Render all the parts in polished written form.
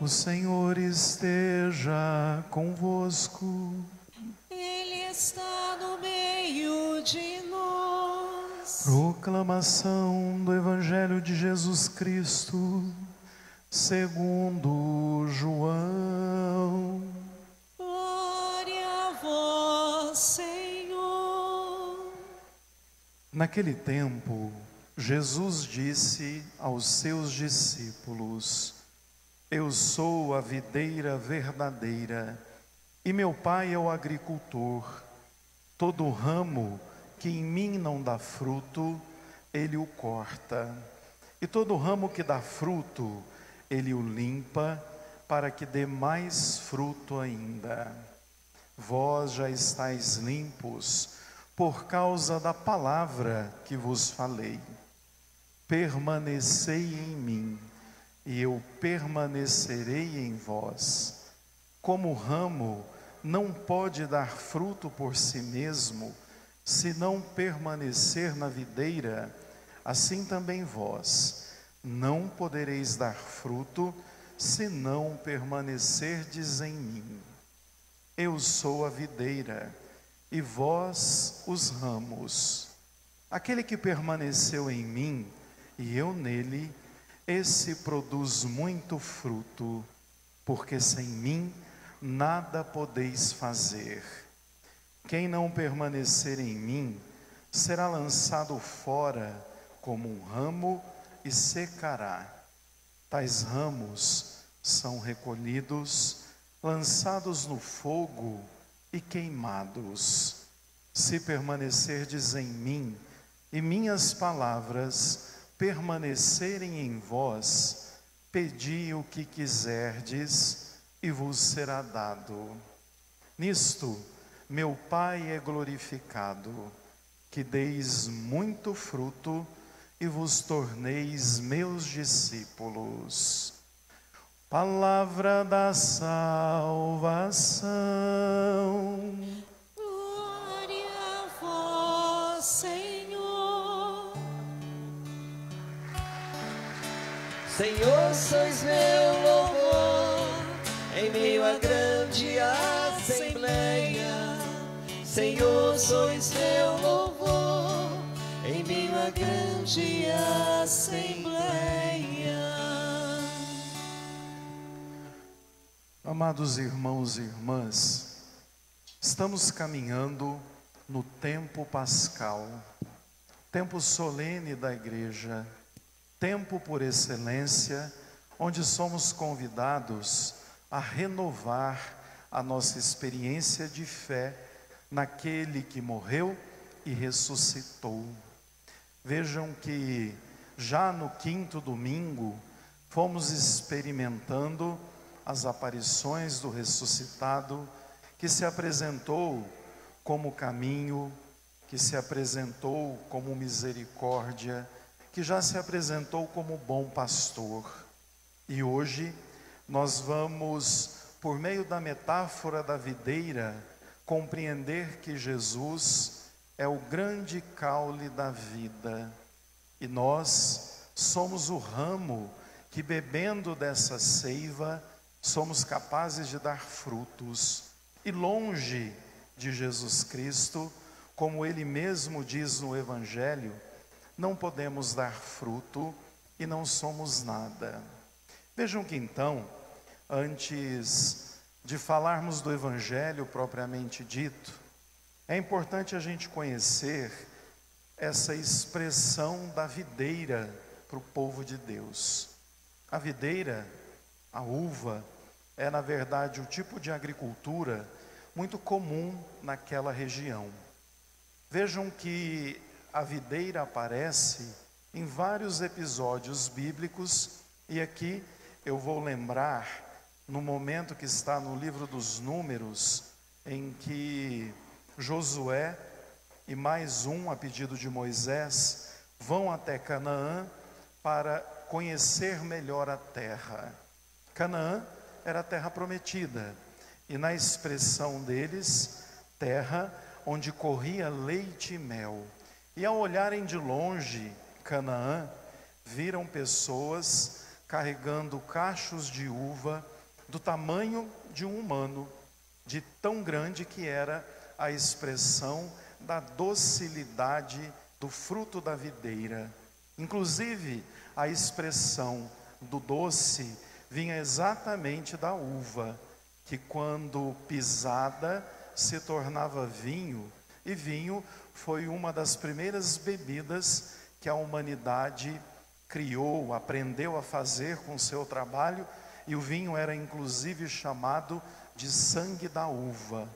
O Senhor esteja convosco. Ele está no meio de nós. Proclamação do Evangelho de Jesus Cristo, segundo João. Glória a vós, Senhor. Naquele tempo, Jesus disse aos seus discípulos: Eu sou a videira verdadeira, e meu Pai é o agricultor. Todo ramo que em mim não dá fruto, Ele o corta. E todo ramo que dá fruto, Ele o limpa, para que dê mais fruto ainda. Vós já estáis limpos, por causa da palavra que vos falei. Permanecei em mim, e eu permanecerei em vós. Como o ramo não pode dar fruto por si mesmo, se não permanecer na videira, assim também vós não podereis dar fruto, se não permanecerdes em mim. Eu sou a videira, e vós os ramos. Aquele que permaneceu em mim, e eu nele, esse produz muito fruto, porque sem mim nada podeis fazer. Quem não permanecer em mim, será lançado fora como um ramo e secará. Tais ramos são recolhidos, lançados no fogo e queimados. Se permanecerdes em mim, e minhas palavras permanecerem em vós, pedi o que quiserdes, e vos será dado. Nisto, meu Pai é glorificado, que deis muito fruto, e vos torneis meus discípulos. Palavra da salvação. Glória a vós, Senhor. Senhor, sois meu louvor, em meio à grande assembleia. Senhor, sois meu louvor, em meio à grande assembleia. Amados irmãos e irmãs, estamos caminhando no tempo pascal, tempo solene da igreja, tempo por excelência, onde somos convidados a renovar a nossa experiência de fé naquele que morreu e ressuscitou. Vejam que já no quinto domingo fomos experimentando as aparições do ressuscitado, que se apresentou como caminho, que se apresentou como misericórdia, que já se apresentou como bom pastor. E hoje nós vamos, por meio da metáfora da videira, compreender que Jesus é o grande caule da vida, e nós somos o ramo que, bebendo dessa seiva, somos capazes de dar frutos. E longe de Jesus Cristo, como Ele mesmo diz no Evangelho, não podemos dar fruto e não somos nada. Vejam que então, antes de falarmos do Evangelho propriamente dito, é importante a gente conhecer essa expressão da videira para o povo de Deus. A videira, a uva, é na verdade o tipo de agricultura muito comum naquela região. Vejam que a videira aparece em vários episódios bíblicos, e aqui eu vou lembrar no momento que está no livro dos Números, em que Josué e mais um, a pedido de Moisés, vão até Canaã para conhecer melhor a terra. Canaã era a terra prometida, e na expressão deles, terra onde corria leite e mel. E ao olharem de longe Canaã, viram pessoas carregando cachos de uva do tamanho de um humano, de tão grande que era a expressão da docilidade do fruto da videira. Inclusive, a expressão do doce vinha exatamente da uva, que quando pisada se tornava vinho, e vinho foi uma das primeiras bebidas que a humanidade criou, aprendeu a fazer com o seu trabalho, e o vinho era inclusive chamado de sangue da uva.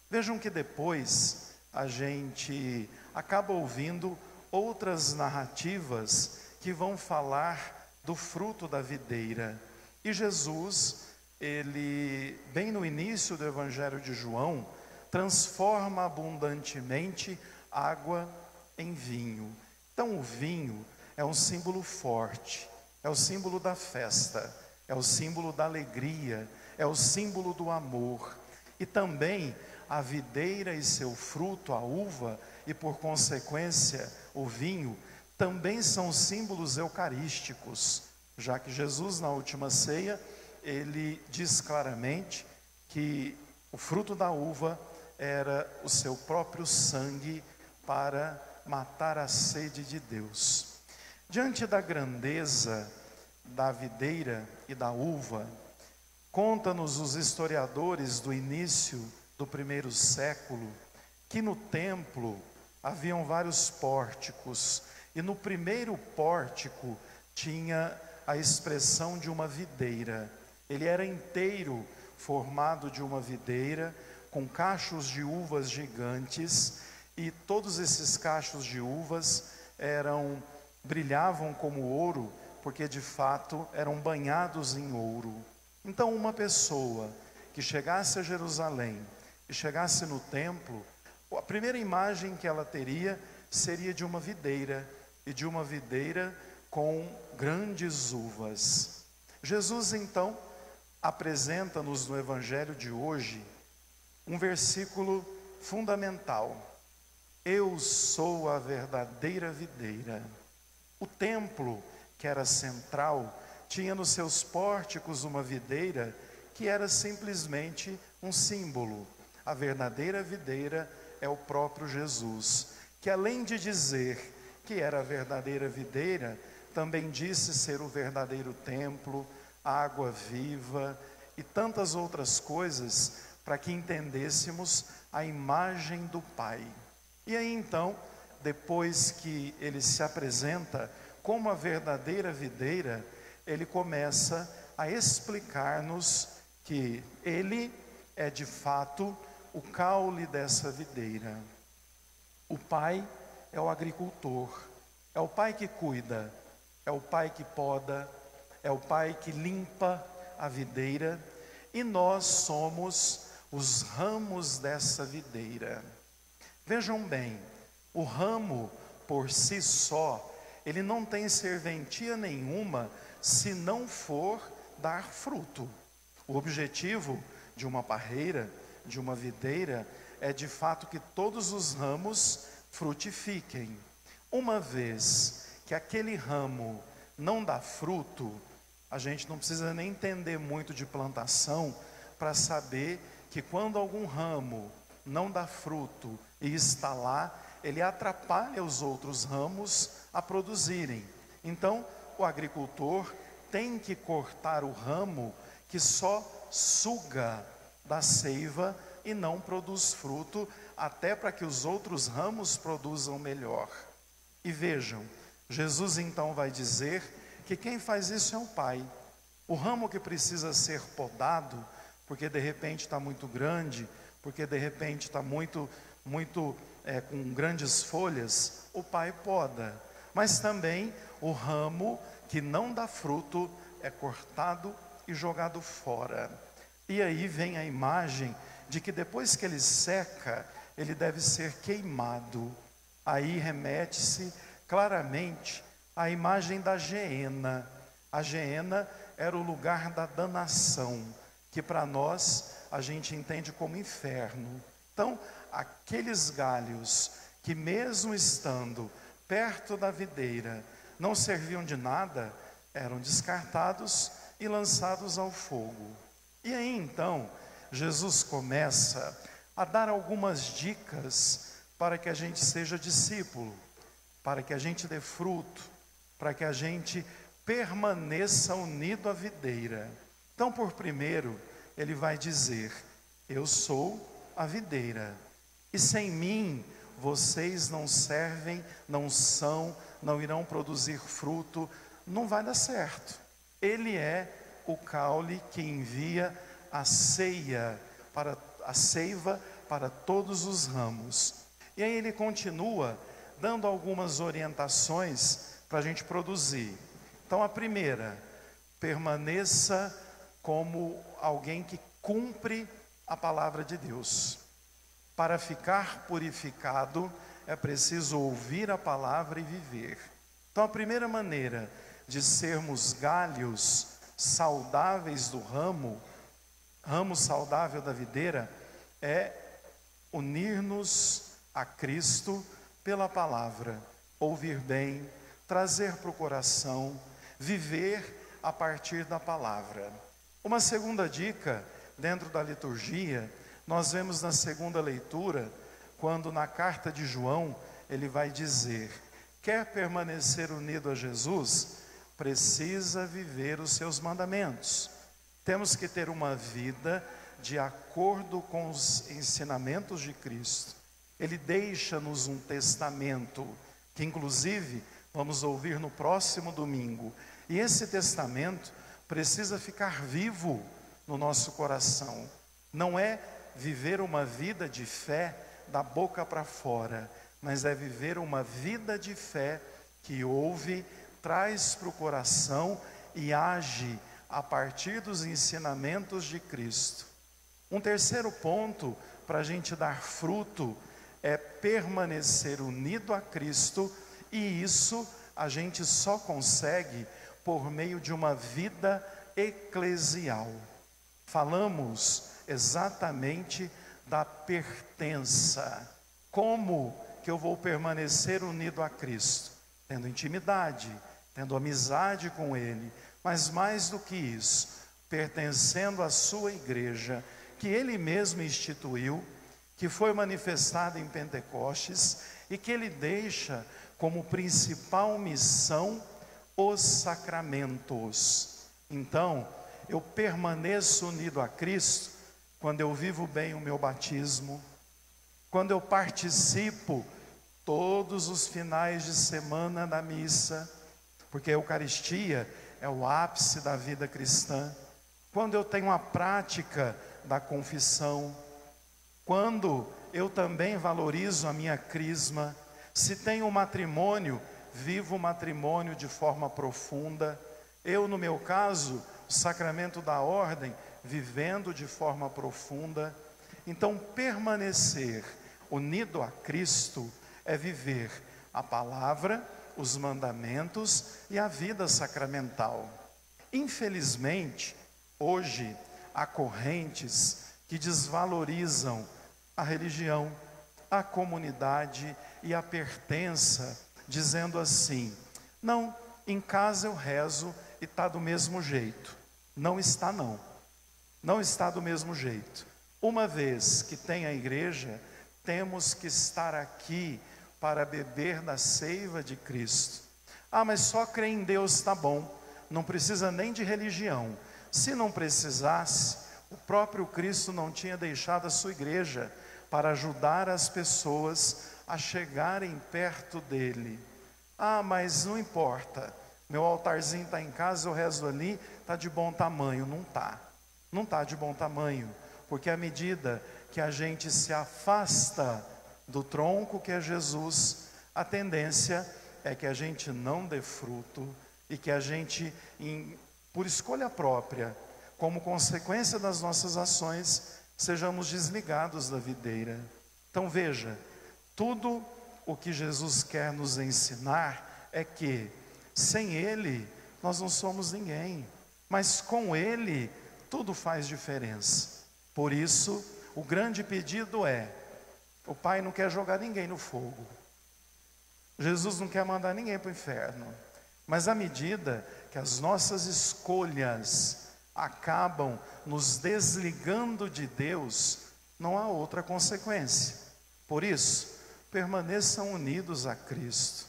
Vejam que depois a gente acaba ouvindo outras narrativas que vão falar do fruto da videira. E Jesus, ele, bem no início do Evangelho de João, transforma abundantemente água em vinho. Então o vinho é um símbolo forte, é o símbolo da festa, é o símbolo da alegria, é o símbolo do amor. E também a videira e seu fruto, a uva, e por consequência o vinho, também são símbolos eucarísticos, já que Jesus na última ceia, ele diz claramente que o fruto da uva era o seu próprio sangue para matar a sede de Deus. Diante da grandeza da videira e da uva, conta-nos os historiadores do início do primeiro século, que no templo haviam vários pórticos, e no primeiro pórtico tinha a expressão de uma videira. Ele era inteiro formado de uma videira, com cachos de uvas gigantes, e todos esses cachos de uvas brilhavam como ouro, porque de fato eram banhados em ouro. Então uma pessoa que chegasse a Jerusalém e chegasse no templo, a primeira imagem que ela teria seria de uma videira, e de uma videira com grandes uvas. Jesus então apresenta-nos no Evangelho de hoje um versículo fundamental: eu sou a verdadeira videira. O templo, que era central, tinha nos seus pórticos uma videira que era simplesmente um símbolo. A verdadeira videira é o próprio Jesus, que além de dizer que era a verdadeira videira, também disse ser o verdadeiro templo, a água viva e tantas outras coisas, para que entendêssemos a imagem do Pai. E aí então, depois que ele se apresenta como a verdadeira videira, ele começa a explicar-nos que ele é de fato o caule dessa videira. O Pai é o agricultor, é o Pai que cuida, é o Pai que poda, é o Pai que limpa a videira, e nós somos os ramos dessa videira. Vejam bem, o ramo por si só, ele não tem serventia nenhuma se não for dar fruto. O objetivo de uma parreira, de uma videira, é de fato que todos os ramos frutifiquem. Uma vez que aquele ramo não dá fruto, a gente não precisa nem entender muito de plantação para saber que quando algum ramo não dá fruto e está lá, ele atrapalha os outros ramos a produzirem. Então, o agricultor tem que cortar o ramo que só suga da seiva e não produz fruto, até para que os outros ramos produzam melhor. E vejam, Jesus então vai dizer que quem faz isso é o Pai. O ramo que precisa ser podado, porque de repente está muito grande, porque de repente está com grandes folhas, o Pai poda. Mas também o ramo que não dá fruto é cortado e jogado fora. E aí vem a imagem de que depois que ele seca, ele deve ser queimado. Aí remete-se claramente à imagem da geena. A geena era o lugar da danação, que para nós a gente entende como inferno. Então, aqueles galhos que mesmo estando perto da videira não serviam de nada, eram descartados e lançados ao fogo. E aí então, Jesus começa a dar algumas dicas para que a gente seja discípulo, para que a gente dê fruto, para que a gente permaneça unido à videira. Então, por primeiro, ele vai dizer: eu sou a videira, e sem mim vocês não servem, não são, não irão produzir fruto, não vai dar certo. Ele é o caule que envia a seiva para todos os ramos. E aí ele continua dando algumas orientações para a gente produzir. Então a primeira: permaneça como alguém que cumpre a palavra de Deus. Para ficar purificado é preciso ouvir a palavra e viver. Então a primeira maneira de sermos galhos saudáveis do ramo saudável da videira, é unir-nos a Cristo pela palavra, ouvir bem, trazer para o coração, viver a partir da palavra. Uma segunda dica, dentro da liturgia, nós vemos na segunda leitura, quando na carta de João, ele vai dizer: quer permanecer unido a Jesus, precisa viver os seus mandamentos. Temos que ter uma vida de acordo com os ensinamentos de Cristo. Ele deixa-nos um testamento, que inclusive vamos ouvir no próximo domingo. E esse testamento precisa ficar vivo no nosso coração. Não é viver uma vida de fé da boca para fora, mas é viver uma vida de fé que ouve, traz para o coração e age a partir dos ensinamentos de Cristo. Um terceiro ponto para a gente dar fruto é permanecer unido a Cristo, e isso a gente só consegue por meio de uma vida eclesial. Falamos exatamente da pertença. Como que eu vou permanecer unido a Cristo? Tendo intimidade, tendo amizade com Ele, mas mais do que isso, pertencendo à sua igreja, que Ele mesmo instituiu, que foi manifestada em Pentecostes, e que Ele deixa como principal missão os sacramentos. Então, eu permaneço unido a Cristo quando eu vivo bem o meu batismo, quando eu participo todos os finais de semana da missa, porque a Eucaristia é o ápice da vida cristã, quando eu tenho a prática da confissão, quando eu também valorizo a minha crisma, se tenho um matrimônio, vivo o matrimônio de forma profunda, eu no meu caso, o sacramento da ordem, vivendo de forma profunda. Então permanecer unido a Cristo é viver a palavra, os mandamentos e a vida sacramental. Infelizmente, hoje há correntes que desvalorizam a religião, a comunidade e a pertença, dizendo assim: não, em casa eu rezo e está do mesmo jeito. Não está não, não está do mesmo jeito. Uma vez que tem a igreja, temos que estar aqui para beber da seiva de Cristo. Ah, mas só crer em Deus está bom, não precisa nem de religião. Se não precisasse, o próprio Cristo não tinha deixado a sua igreja para ajudar as pessoas a chegarem perto dele. Ah, mas não importa, meu altarzinho está em casa, eu rezo ali, está de bom tamanho. Não está, não está de bom tamanho, porque à medida que a gente se afasta do tronco que é Jesus, a tendência é que a gente não dê fruto e que a gente, por escolha própria, como consequência das nossas ações, sejamos desligados da videira. Então veja, tudo o que Jesus quer nos ensinar é que sem Ele nós não somos ninguém, mas com Ele tudo faz diferença. Por isso, o grande pedido é: o Pai não quer jogar ninguém no fogo, Jesus não quer mandar ninguém para o inferno, mas à medida que as nossas escolhas acabam nos desligando de Deus, não há outra consequência. Por isso, permaneçam unidos a Cristo,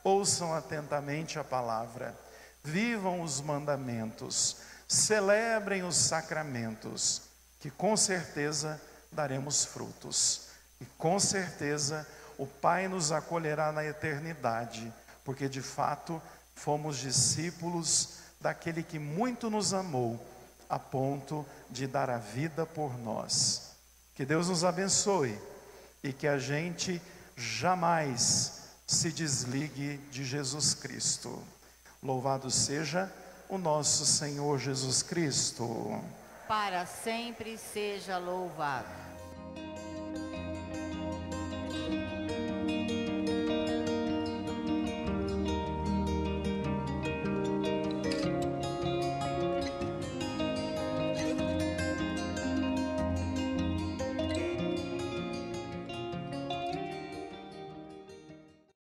ouçam atentamente a palavra, vivam os mandamentos, celebrem os sacramentos, que com certeza daremos frutos. E com certeza o Pai nos acolherá na eternidade, porque de fato fomos discípulos daquele que muito nos amou, a ponto de dar a vida por nós. Que Deus nos abençoe e que a gente jamais se desligue de Jesus Cristo. Louvado seja o nosso Senhor Jesus Cristo. Para sempre seja louvado.